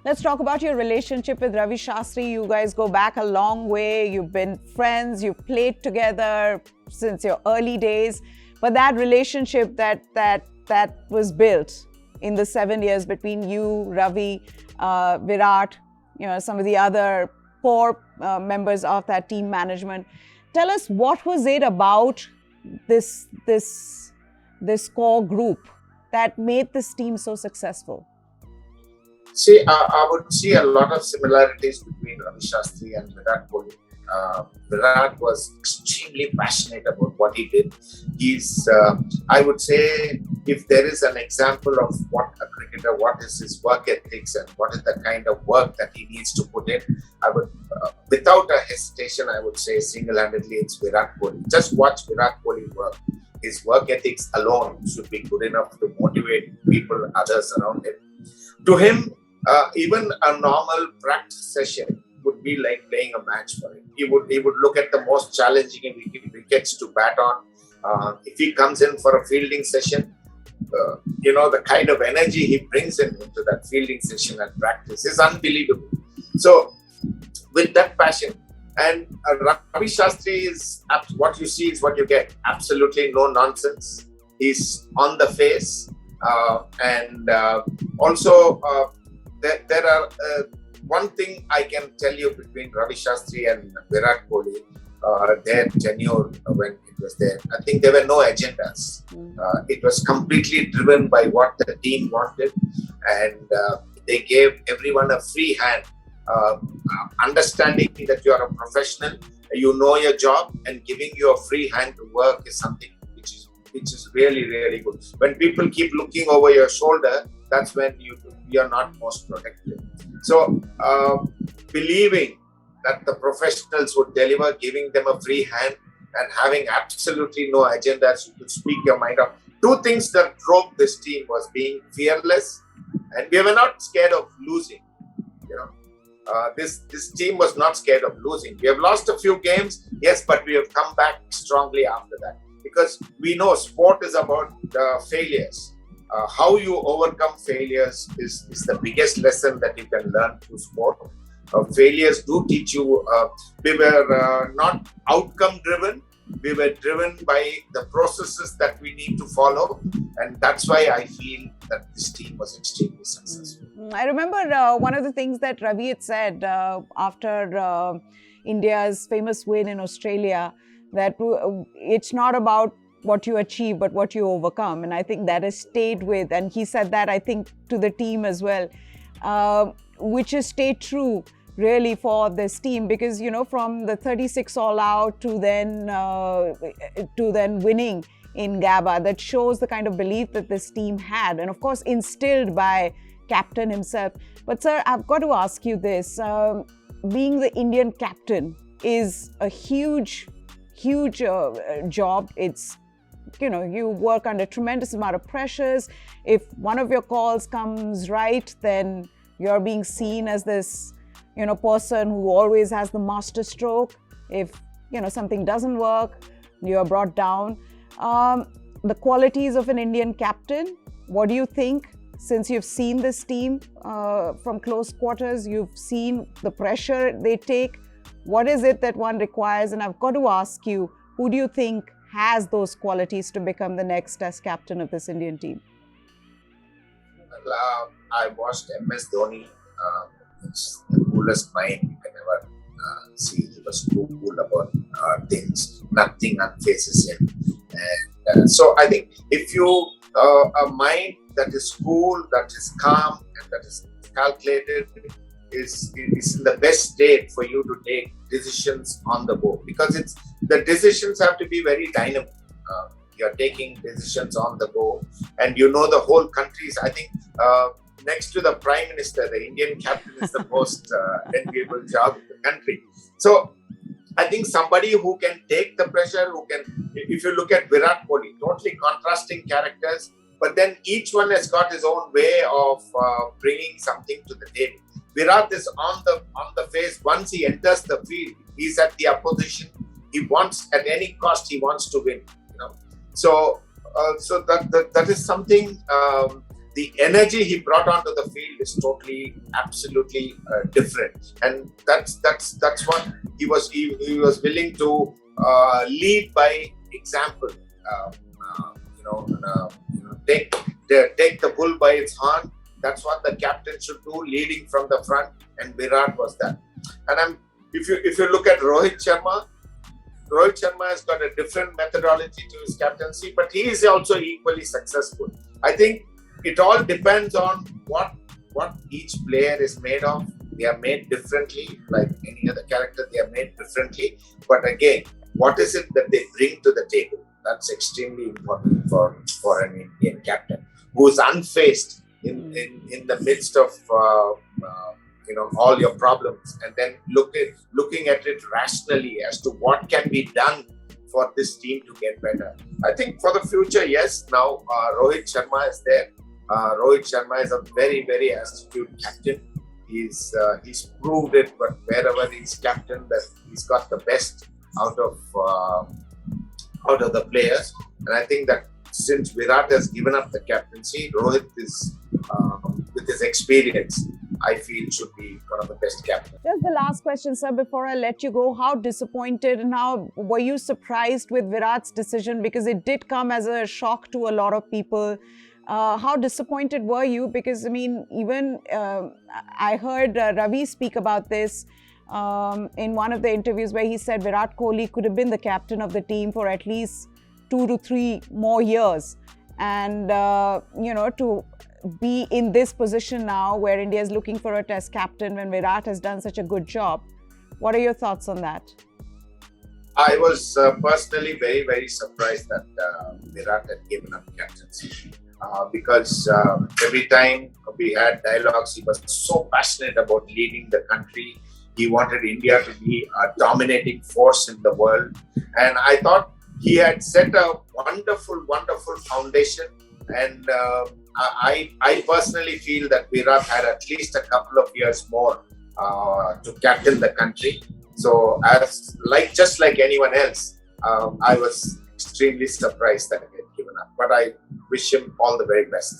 Let's talk about your relationship with Ravi Shastri. You guys go back a long way. You've been friends. You've played together since your early days. But that relationship that was built in the 7 years between you, Ravi, Virat, some of the other core members of that team management. Tell us, what was it about this core group that made this team so successful? See, I would see a lot of similarities between Ravi Shastri and Virat Kohli. Virat was extremely passionate about what he did. I would say, if there is an example of what a cricketer, what is his work ethics and what is the kind of work that he needs to put in, I would, without a hesitation, I would say single-handedly it's Virat Kohli. Just watch Virat Kohli work. His work ethics alone should be good enough to motivate people, others around him. To him, even a normal practice session would be like playing a match for him. He would look at the most challenging wickets to bat on. If he comes in for a fielding session, the kind of energy he brings into that fielding session and practice is unbelievable. So, with that passion, and Ravi Shastri is what you see is what you get. Absolutely no nonsense. He's on the face, and also there are. One thing I can tell you between Ravi Shastri and Virat Kohli, their tenure when it was there, I think there were no agendas. It was completely driven by what the team wanted, and they gave everyone a free hand, understanding that you are a professional, you know your job, and giving you a free hand to work is something which is really, really good. When people keep looking over your shoulder, that's when you're not most protected. So, believing that the professionals would deliver, giving them a free hand and having absolutely no agendas, you could speak your mind out. Two things that drove this team was being fearless, and we were not scared of losing. This team was not scared of losing. We have lost a few games, yes, but we have come back strongly after that, because we know sport is about failures. How you overcome failures is the biggest lesson that you can learn through sport. Failures do teach you. We were not outcome driven. We were driven by the processes that we need to follow. And that's why I feel that this team was extremely successful. I remember one of the things that Ravi had said after India's famous win in Australia, that it's not about what you achieve, but what you overcome. And I think that has stayed with, and he said that, I think, to the team as well, which has stayed true really for this team, because, from the 36 all out to then winning in Gabba, that shows the kind of belief that this team had, and of course instilled by captain himself. But sir, I've got to ask you this, being the Indian captain is a huge job. It's, you work under tremendous amount of pressures. If one of your calls comes right, then you're being seen as this, person who always has the master stroke. If, something doesn't work, you're brought down. The qualities of an Indian captain, what do you think? Since you've seen this team from close quarters, you've seen the pressure they take, what is it that one requires? And I've got to ask you, who do you think has those qualities to become the next Test captain of this Indian team? Well, I watched MS Dhoni. It's the coolest mind you can ever see. He was too cool about things. Nothing unfaces him. And so I think if you, a mind that is cool, that is calm, and that is calculated, is in the best state for you to take decisions on the go, because the decisions have to be very dynamic. You're taking decisions on the go, and the whole country's, I think, next to the Prime Minister, the Indian captain is the most enviable job in the country. So I think somebody who can take the pressure, if you look at Virat Kohli, totally contrasting characters, but then each one has got his own way of bringing something to the table. Virat is on the face. Once he enters the field, he's at the opposition. He wants, at any cost, he wants to win. So that is something the energy he brought onto the field is totally, absolutely different, and that's what he was willing to lead by example. Uh, take the bull by its horn. That's what the captain should do, leading from the front, and Virat was that. And if you look at Rohit Sharma has got a different methodology to his captaincy, but he is also equally successful. I think it all depends on what each player is made of. They are made differently, like any other character. They are made differently. But again, what is it that they bring to the table? That's extremely important for an Indian captain who is unfazed in the midst of all your problems, and then looking at it rationally as to what can be done for this team to get better. I think for the future, yes, now Rohit Sharma is there. Rohit Sharma is a very, very astute captain. He's proved it, but wherever he's captain, that he's got the best out of the players. And I think that since Virat has given up the captaincy, Rohit is, with his experience, I feel should be one of the best captains. Just the last question, sir, before I let you go. How disappointed and how were you surprised with Virat's decision? Because it did come as a shock to a lot of people. How disappointed were you? Because, I mean, even I heard Ravi speak about this in one of the interviews where he said Virat Kohli could have been the captain of the team for at least 2 to 3 more years. And, to be in this position now where India is looking for a test captain when Virat has done such a good job. What are your thoughts on that? I was personally very, very surprised that Virat had given up captaincy because every time we had dialogues, he was so passionate about leading the country. He wanted India to be a dominating force in the world. And I thought he had set a wonderful, wonderful foundation. And I personally feel that Virat had at least a couple of years more to captain the country. So, just like anyone else, I was extremely surprised that he had given up. But I wish him all the very best.